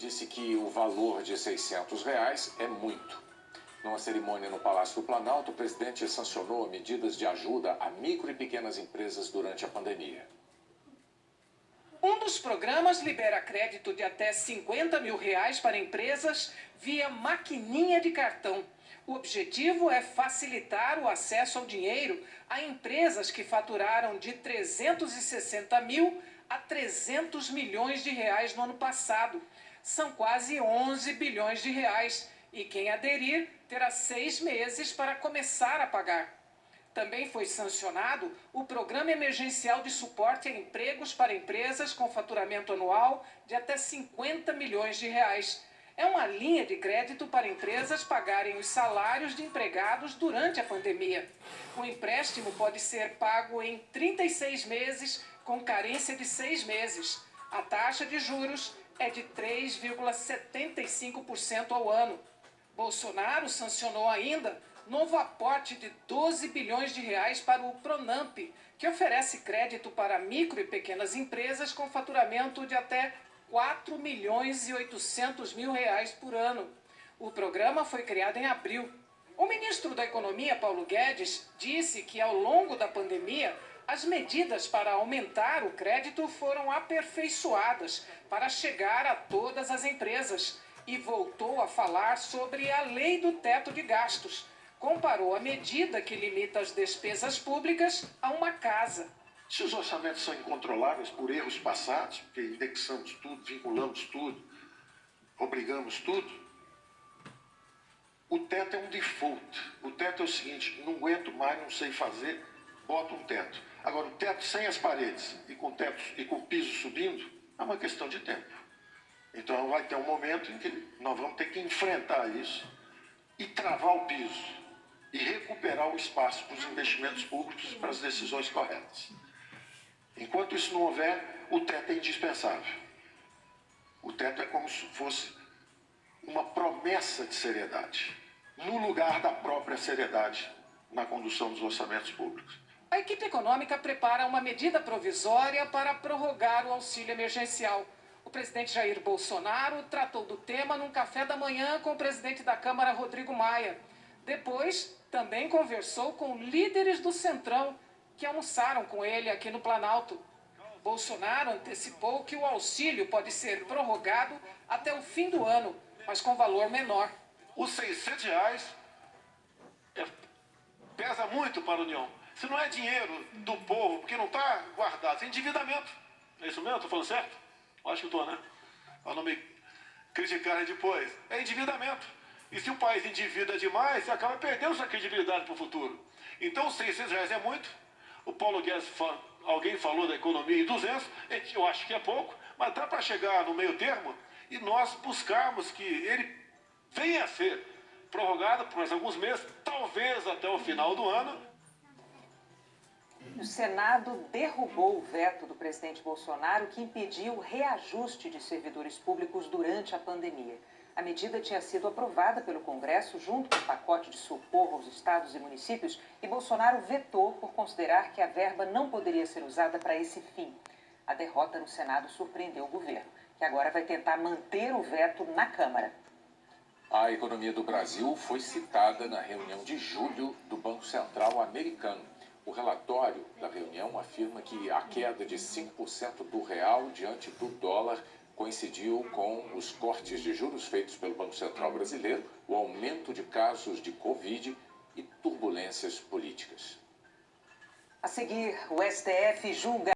disse que o valor de R$600 é muito. Numa cerimônia no Palácio do Planalto, o presidente sancionou medidas de ajuda a micro e pequenas empresas durante a pandemia. Um dos programas libera crédito de até R$50 mil para empresas via maquininha de cartão. O objetivo é facilitar o acesso ao dinheiro a empresas que faturaram de 360 mil a 300 milhões de reais no ano passado. São quase 11 bilhões de reais e quem aderir terá 6 meses para começar a pagar. Também foi sancionado o Programa Emergencial de Suporte a Empregos para empresas com faturamento anual de até 50 milhões de reais. É uma linha de crédito para empresas pagarem os salários de empregados durante a pandemia. O empréstimo pode ser pago em 36 meses, com carência de 6 meses. A taxa de juros é de 3,75% ao ano. Bolsonaro sancionou ainda novo aporte de 12 bilhões de reais para o Pronamp, que oferece crédito para micro e pequenas empresas com faturamento de até 4 milhões e 800 mil reais por ano. O programa foi criado em abril. O ministro da Economia, Paulo Guedes, disse que ao longo da pandemia, as medidas para aumentar o crédito foram aperfeiçoadas para chegar a todas as empresas e voltou a falar sobre a lei do teto de gastos. Comparou a medida que limita as despesas públicas a uma casa. Se os orçamentos são incontroláveis por erros passados, porque indexamos tudo, vinculamos tudo, obrigamos tudo, o teto é um default. O teto é o seguinte: não aguento mais, não sei fazer, bota um teto. Agora, o teto sem as paredes e com o piso subindo é uma questão de tempo. Então vai ter um momento em que nós vamos ter que enfrentar isso e travar o piso e recuperar o espaço para os investimentos públicos, para as decisões corretas. Enquanto isso não houver, o teto é indispensável. O teto é como se fosse uma promessa de seriedade, no lugar da própria seriedade na condução dos orçamentos públicos. A equipe econômica prepara uma medida provisória para prorrogar o auxílio emergencial. O presidente Jair Bolsonaro tratou do tema num café da manhã com o presidente da Câmara, Rodrigo Maia. Depois, também conversou com líderes do Centrão, que almoçaram com ele aqui no Planalto. Bolsonaro antecipou que o auxílio pode ser prorrogado até o fim do ano, mas com valor menor. Os R$600 pesa muito para a União. Se não é dinheiro do povo, porque não está guardado, é endividamento. É isso mesmo? Estou falando certo? Acho que estou, né? Para não me criticarem depois. É endividamento. E se o país endivida demais, você acaba perdendo sua credibilidade para o futuro. Então, R$600 é muito. O Paulo Guedes, alguém falou da economia em 200, eu acho que é pouco, mas dá para chegar no meio termo e nós buscarmos que ele venha a ser prorrogado por mais alguns meses, talvez até o final do ano. O Senado derrubou o veto do presidente Bolsonaro que impediu o reajuste de servidores públicos durante a pandemia. A medida tinha sido aprovada pelo Congresso junto com o pacote de socorro aos estados e municípios e Bolsonaro vetou por considerar que a verba não poderia ser usada para esse fim. A derrota no Senado surpreendeu o governo, que agora vai tentar manter o veto na Câmara. A economia do Brasil foi citada na reunião de julho do Banco Central americano. O relatório da reunião afirma que a queda de 5% do real diante do dólar coincidiu com os cortes de juros feitos pelo Banco Central brasileiro, o aumento de casos de Covid e turbulências políticas. A seguir, o STF julga